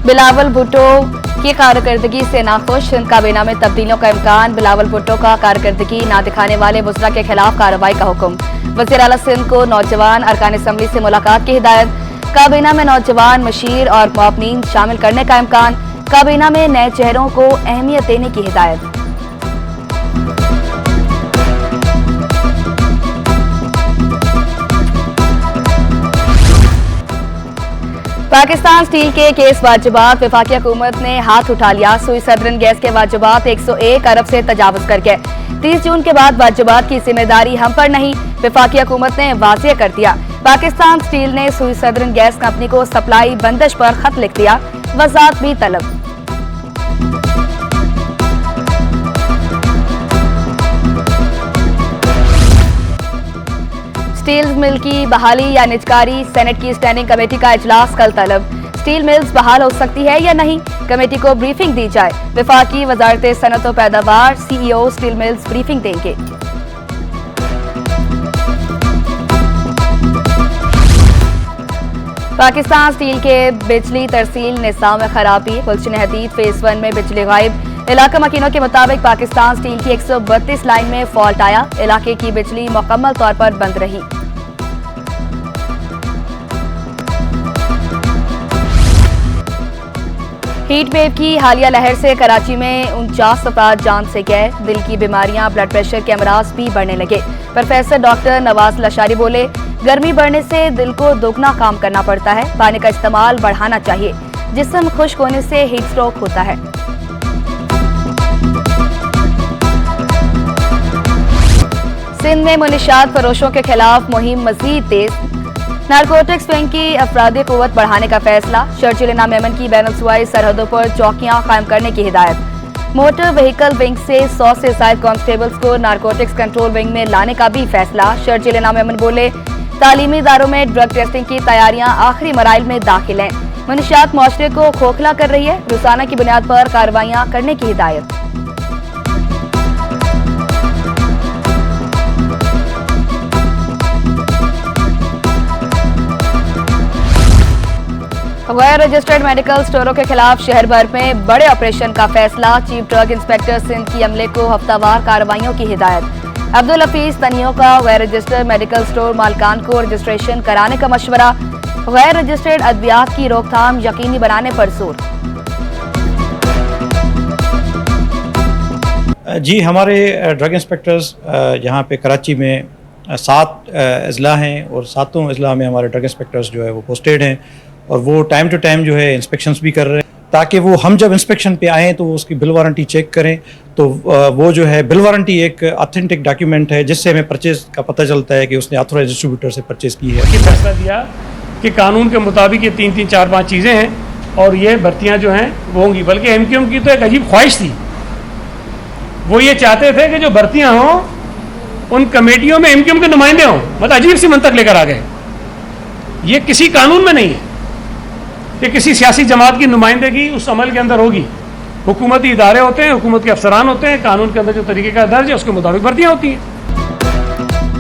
बिलावल भुट्टो की कारकर्दगी से नाखुश, सिंध काबीना में तब्दीलियों का इम्कान। बिलावल भुट्टो का कारकर्दगी ना दिखाने वाले वज़रा के खिलाफ कार्रवाई का हुक्म। वज़ीर आला सिंध को नौजवान अरकान असम्बली से मुलाकात की हिदायत। काबीना में नौजवान मशीर और मुआवनीन शामिल करने का इम्कान। काबीना में नए चेहरों को अहमियत देने की हिदायत। पाकिस्तान स्टील के केस वाजिबात, वफाकी हुकूमत ने हाथ उठा लिया। सुई सदरन गैस के वाजिबात 101 अरब से तजावुज कर गए। 30 जून के बाद वाजिबात की जिम्मेदारी हम पर नहीं, वफाकी हुकूमत ने वाज़ेह कर दिया। पाकिस्तान स्टील ने सुई सदरन गैस कंपनी को सप्लाई बंदिश पर खत लिख दिया, वज़ाहत भी तलब। स्टील मिल की बहाली या निजकारी, सेनेट की स्टैंडिंग कमेटी का इजलास कल तलब। स्टील मिल्स बहाल हो सकती है या नहीं, कमेटी को ब्रीफिंग दी जाए। वफाकी वजारत सनअत व पैदावार CEO स्टील मिल्स ब्रीफिंग देंगे। पाकिस्तान स्टील के बिजली तरसील निज़ाम में खराबी, गुलशन हदीद फेज 1 में बिजली गायब। इलाका मकीनों के मुताबिक पाकिस्तान स्टील की 132 लाइन में फॉल्ट आया, इलाके की बिजली मुकम्मल तौर पर बंद रही। हीट वेव की हालिया लहर से कराची में 49 अफराद जान से गए। दिल की बीमारियां, ब्लड प्रेशर के अमराज भी बढ़ने लगे। प्रोफेसर डॉक्टर नवाज लशारी बोले, गर्मी बढ़ने से दिल को दोगुना काम करना पड़ता है, पानी का इस्तेमाल बढ़ाना चाहिए। जिस्म खुश्क होने से हीट स्ट्रोक होता है। सिंध में मुनशियात फरोशों के खिलाफ मुहिम मजीद तेज। नारकोटिक्स विंग की अफरादी कुव्वत बढ़ाने का फैसला। शर्जिल इनाम मेमन की बैनुल-सूबाई सरहदों पर चौकियां कायम करने की हिदायत। मोटर व्हीकल विंग से 100 से ज्यादा कांस्टेबल्स को नारकोटिक्स कंट्रोल विंग में लाने का भी फैसला। शर्जिल इनाम मेमन बोले, तालीमी इदारों में ड्रग टेस्टिंग की तैयारियां आखिरी मराइल में दाखिल हैं। मुनशियात मुआशरे को खोखला कर रही है, रोजाना की बुनियाद पर कार्रवाइयां करने की हिदायत। गैर रजिस्टर्ड मेडिकल स्टोरों के खिलाफ शहर भर में बड़े ऑपरेशन का फैसला। चीफ ड्रग इंस्पेक्टर सिंध की अमले को हफ्तावार कार्रवाइयों की हिदायत। अब्दुल हफीज तनियों का गैर रजिस्टर्ड मेडिकल स्टोर मालिकान को रजिस्ट्रेशन कराने का मशवरा। गैर रजिस्टर्ड अद्वियात की रोकथाम यकीनी बनाने पर जोर। जी, हमारे ड्रग इंस्पेक्टर्स यहाँ पे कराची में 7 अजला हैं और 7 अजला में हमारे ड्रग इंस्पेक्टर्स जो है वो पोस्टेड हैं और वो टाइम टू टाइम जो है इंस्पेक्शंस भी कर रहे हैं, ताकि वो हम जब इंस्पेक्शन पे आएँ तो उसकी बिल वारंटी चेक करें। तो वो जो है बिल वारंटी एक ऑथेंटिक डॉक्यूमेंट है जिससे हमें परचेज का पता चलता है कि उसने ऑथोराइज डिस्ट्रीब्यूटर से परचेज की है। फैसला दिया कि कानून के मुताबिक ये 3-3, 4-5 चीज़ें हैं और ये भर्तियाँ जो हैं वो होंगी। बल्कि MQM की तो एक अजीब ख्वाहिश थी, वो ये चाहते थे कि जो भर्तियाँ हों उन कमेटियों में MQM के नुमाइंदे हों। मतलब अजीब सी मंतक लेकर आ गए। ये किसी कानून में नहीं है कि किसी सियासी जमात की नुमाइंदगी उस अमल के अंदर होगी। हुकूमती इदारे होते हैं, हुकूमत के अफसरान होते हैं, कानून के अंदर जो तरीके का दर्ज है उसके मुताबिक भर्तियाँ होती हैं।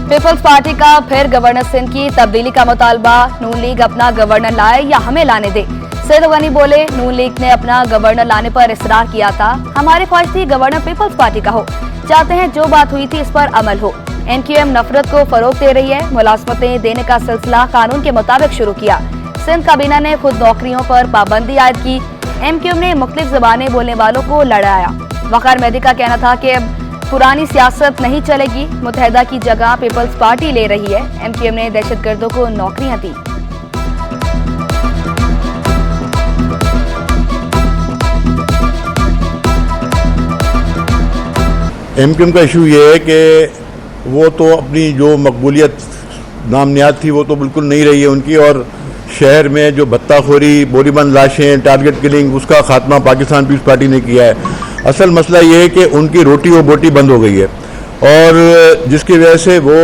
पीपल्स पार्टी का फिर गवर्नर सिंध की तब्दीली का मुतालबा। नून लीग अपना गवर्नर लाए या हमें लाने दे। सैयद गनी बोले, नून लीग ने अपना गवर्नर लाने पर इसरार किया था, हमारी ख्वाहिश थी गवर्नर पीपल्स पार्टी का हो। चाहते हैं जो बात हुई थी इस पर अमल हो। MQM नफरत को फरोग दे रही है, मुलाजमतें देने का सिलसिला कानून के मुताबिक शुरू किया। सिंध काबीना ने खुद नौकरियों पर पाबंदी आयद की। MQM ने मुख्तलिफ ज़बानें बोलने वालों को लड़ाया। वकार मेहदी का कहना था कि अब पुरानी सियासत नहीं चलेगी, मुत्तहिदा की जगह पीपल्स पार्टी ले रही है। MQM ने दहशतगर्दों को नौकरियां दी। MQM का इशू ये है कि वो तो अपनी जो मकबूलियत नामनियात थी वो तो बिल्कुल नहीं रही है उनकी, और शहर में जो भत्ताखोरी, बोरीबंद लाशें, टारगेट किलिंग, उसका खात्मा पाकिस्तान पीपल्स पार्टी ने किया है। असल मसला ये है कि उनकी रोटी व बोटी बंद हो गई है और जिसकी वजह से वो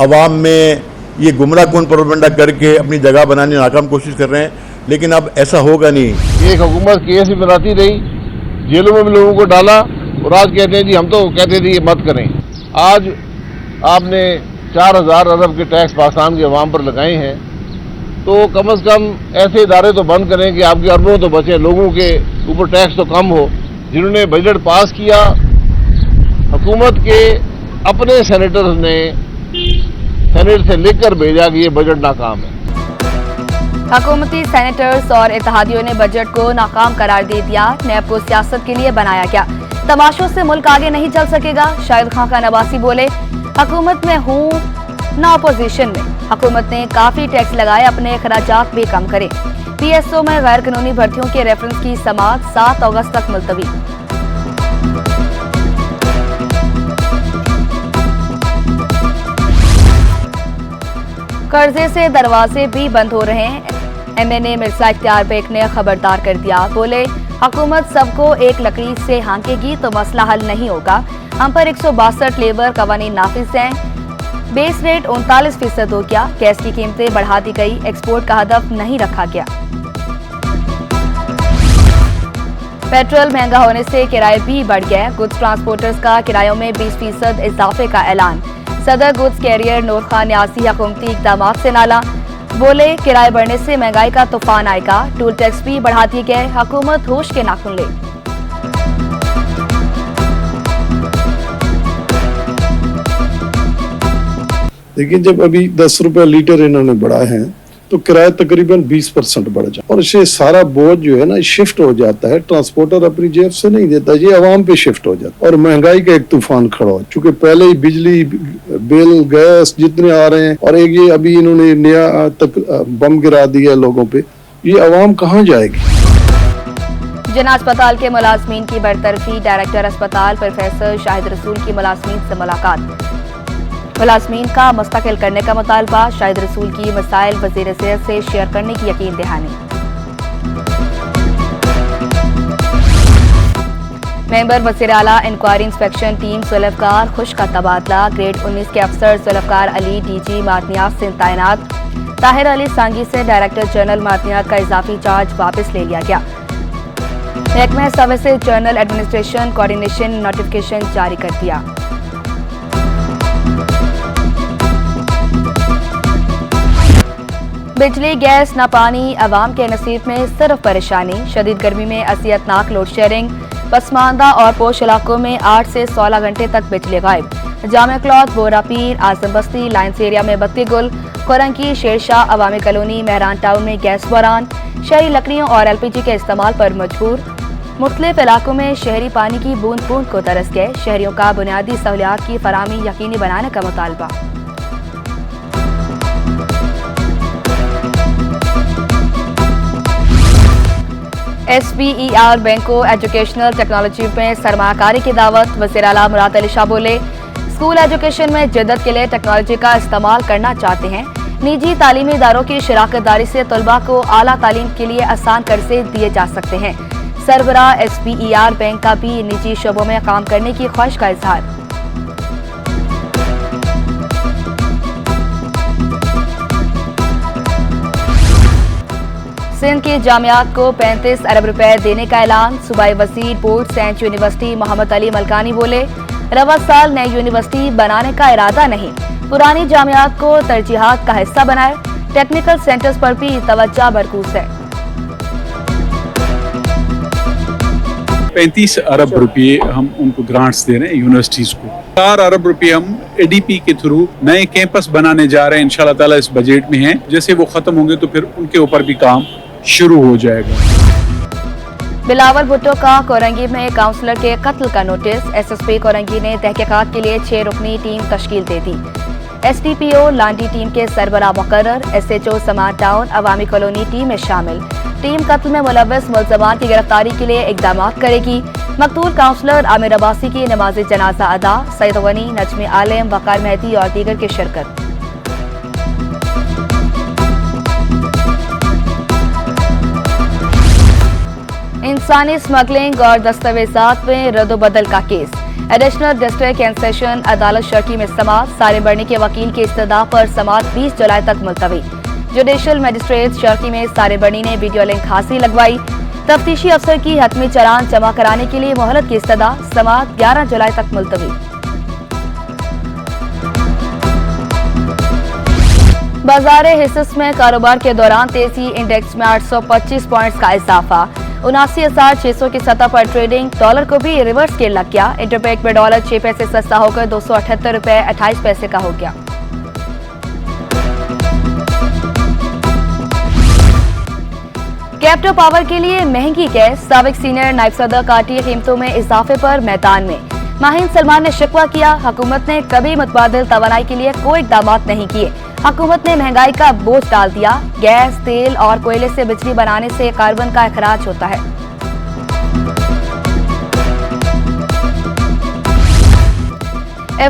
अवाम में ये गुमराह कौन प्रोपेगेंडा करके अपनी जगह बनाने की नाकाम कोशिश कर रहे हैं। लेकिन अब ऐसा होगा नहीं। एक हुकूमत केस भी बनाती रही, जेलों में भी लोगों को डाला और आज कहते हैं जी हम तो कहते थे ये मत करें। आज आपने 4000 अरब के टैक्स पाकिस्तान के अवाम पर लगाए हैं तो कम से कम ऐसे इदारे तो बंद करें कि आपके अरबों तो बचे, लोगों के ऊपर टैक्स तो कम हो। जिन्होंने बजट पास किया, हुकूमत के अपने सेनेटर्स ने सेनेट से लिखकर भेजा कि ये बजट नाकाम है। हुकूमती सेनेटर्स और इत्तेहादियों ने बजट को नाकाम करार दे दिया। नैब को सियासत के लिए बनाया गया, तमाशों से मुल्क आगे नहीं चल सकेगा। शाहिद खान नवासी बोले, हुकूमत में हूँ ना अपोजिशन में। हुकूमत ने काफी टैक्स लगाए, अपने अखराजात भी कम करे। PSO में गैर कानूनी भर्तियों के रेफरेंस की समाअत 7 अगस्त तक मुलतवी। कर्जे से दरवाजे भी बंद हो रहे हैं। MNA मिर्जा इख्तियार बेग ने खबरदार कर दिया, बोले हुकूमत सबको एक लकड़ी से हांकेगी तो मसला हल नहीं होगा। हम पर 162 लेबर कवानीन नाफिज हैं। बेस रेट 39% हो गया। गैस की कीमतें बढ़ा दी गई, एक्सपोर्ट का हदफ नहीं रखा गया। पेट्रोल महंगा होने से किराए भी बढ़ गए। गुड्स ट्रांसपोर्टर्स का किरायों में 20% इजाफे का ऐलान। सदर गुड्स कैरियर नूर खान न्यासी हुकूमती इकदाम से नाला, बोले किराए बढ़ने से महंगाई का तूफान आएगा। टूल टैक्स भी बढ़ा दिए गए, हुकूमत होश के नाखून ले। लेकिन जब अभी 10 रुपए लीटर इन्होंने बढ़ाए हैं तो किराया तकरीबन 20% बढ़ जाए और इससे सारा बोझ जो है ना शिफ्ट हो जाता है। ट्रांसपोर्टर अपनी जेब से नहीं देता, ये आवाम पे शिफ्ट हो जाता है और महंगाई का एक तूफान खड़ा हो। चूंकि पहले ही बिजली बिल गैस जितने आ रहे हैं और एक ये अभी इन्होंने नया तक बम गिरा दिया लोगों पे, ये आवाम कहाँ जाएगी। जिना अस्पताल के मुलाजमीन की बरतरफी। डायरेक्टर अस्पताल प्रोफेसर शाहिद रसूल की मुलाजमीन से मुलाकात। मुलाजमीन का मुस्तकिल करने का मुतालबा। शाहिद रसूल की मसाइल वज़ीर सेहत से शेयर करने की यकीन दहानी। मेंबर वज़ीर आला इंक्वायरी इंस्पेक्शन टीम जुल्फ़कार खुश का तबादला। ग्रेड 19 के अफसर जुल्फ़कार अली DG मादनियात से तैनात। ताहिर अली सांगी से डायरेक्टर जनरल मादनियात का इजाफी चार्ज वापस ले लिया गया। महकमा services general administration coordination notification जारी कर दिया। बिजली गैस न पानी, अवाम के नसीब में सिर्फ परेशानी। शदीद गर्मी में असियतनाक लोड शेयरिंग। पसमानदा और पोश इलाकों में 8 से 16 घंटे तक बिजली गायब। जामे क्लॉथ, बोरा पीर, आजम बस्ती, लाइन्स एरिया में बत्ती गुल। कोरंकी, शेरशाह, अवामी कॉलोनी, मेहरान टाउन में गैस बहरान। शहरी लकड़ियों और LPG के इस्तेमाल पर मजबूर। मुख्तलिफ इलाकों में शहरी पानी की बूंद बूंद को तरस गए। शहरियों का बुनियादी सहूलियात की फराहमी यकीनी बनाने का मुतालबा। SBER बैंक को एजुकेशनल टेक्नोलॉजी में सरमाकारी की दावत। वज़ीर आला मुराद अली शाह बोले, स्कूल एजुकेशन में जद्दत के लिए टेक्नोलॉजी का इस्तेमाल करना चाहते हैं। निजी तालीमी इदारों की शराकतदारी से तलबा को आला तालीम के लिए आसान कर्जे दिए जा सकते हैं। सरबराह SBER बैंक का भी निजी शोबों में काम करने की ख्वाहिश का इजहार। सिंध की जामियात को 35 अरब रुपए देने का ऐलान। सूबाई वजीर बोर्ड सेंट यूनिवर्सिटी मोहम्मद अली मलकानी बोले, रवा साल नई यूनिवर्सिटी बनाने का इरादा नहीं, पुरानी जामियात को तरजीहात का हिस्सा बनाए। टेक्निकल सेंटर्स पर भी तवज्जो मरकूज है। 35 अरब रुपये हम उनको ग्रांट्स दे रहे हैं यूनिवर्सिटीज को। 4 अरब रुपये हम ADP के थ्रू नए कैंपस बनाने जा रहे हैं, इंशाल्लाह ताला इस बजट में हैं। जैसे वो खत्म होंगे तो फिर उनके ऊपर भी काम शुरू हो जाएगा। बिलावल भुट्टो का कोरंगी में काउंसलर के कत्ल का नोटिस। SSP कोरंगी ने तहकीकात के लिए 6 रुकनी टीम तश्कील दे दी। SDPO लांडी टीम के सरबराह मुकर्रर। SHO समात टाउन अवामी कॉलोनी टीम में शामिल। टीम कत्ल में मुलव्वस मुल्ज़मान की गिरफ्तारी के लिए इकदाम करेगी। मकतूल काउंसलर आमिर अब्बासी की नमाज जनाजा अदा। सईद गनी, नजमी आलम, वकार मेहदी और दीगर की शिरकत। इंसानी स्मगलिंग और दस्तावेजात में रद्दोबदल का case. Additional district and session अदालत शर्की में समाअत। सारे बढ़ने के वकील की इस्तदा पर समाअत 20 जुलाई तक मुलतवी। जुडिशल मजिस्ट्रेट शर्की में सारे बनी ने वीडियो लिंक हासिल लगवाई। तफ्तीशी अफसर की हतमी चालान जमा कराने के लिए मोहलत की इस्तदा। समाअत 11 जुलाई तक मुलतवी। बाजार हिस्स में कारोबार के दौरान तेजी, इंडेक्स में 825 पॉइंट्स का इजाफा। 79,600 की सतह पर ट्रेडिंग। डॉलर को भी रिवर्स गेयर लग गया। इंटरबैंक में डॉलर 6 पैसे सस्ता होकर 278 रुपए 28 पैसे का हो गया। कैप्टो पावर के लिए महंगी गैस। साबिक सीनियर नायब सदर काटी कीमतों में इजाफे पर मैदान में। माहिन सलमान ने शिकवा किया, हुकूमत ने कभी मुतबादिल तवानाई के लिए कोई इकदाम नहीं किए। हुकूमत ने महंगाई का बोझ डाल दिया। गैस, तेल और कोयले से बिजली बनाने से कार्बन का अखराज होता है।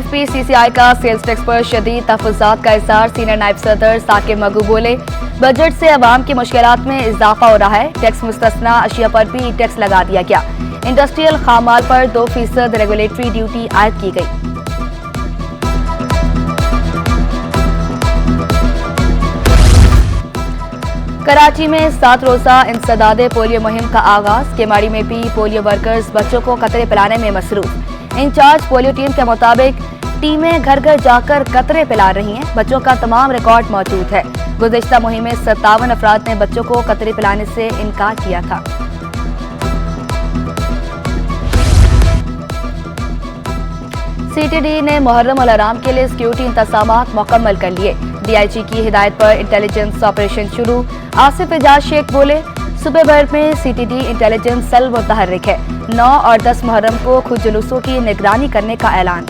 FPCCI का सेल्स टैक्स पर शदीद तहफ़्फ़ुज़ात का इज़हार। सीनियर नायब सदर साकिब मगू बोले, बजट से अवाम की मुश्किलात में इजाफा हो रहा है। टैक्स मुस्तस्ना अशिया पर भी टैक्स लगा दिया गया। इंडस्ट्रियल खामाल पर 2% रेगुलेटरी ड्यूटी आयद की गई। कराची में 7 रोज़ा इंसदादे पोलियो मुहिम का आगाज। केमाड़ी में भी पोलियो वर्कर्स बच्चों को कतरे पिलाने में मसरूफ। इंचार्ज पोलियो टीम के मुताबिक टीमें घर घर जाकर कतरे पिला रही हैं। बच्चों का तमाम रिकॉर्ड मौजूद है। गुज़िश्ता मुहिम में 57 अफराद ने बच्चों को कतरे पिलाने से इनकार किया था। CTD ने मुहर्रम अल हराम के लिए सिक्योरिटी इंतजामात मुकम्मल कर लिए। DIG की हिदायत पर इंटेलिजेंस ऑपरेशन शुरू। आसिफ एजाज शेख बोले, सूबे भर में CTD इंटेलिजेंस सेल मुतहर्रिक है। 9 और 10 मुहर्रम को खुद जुलूसों की निगरानी करने का ऐलान।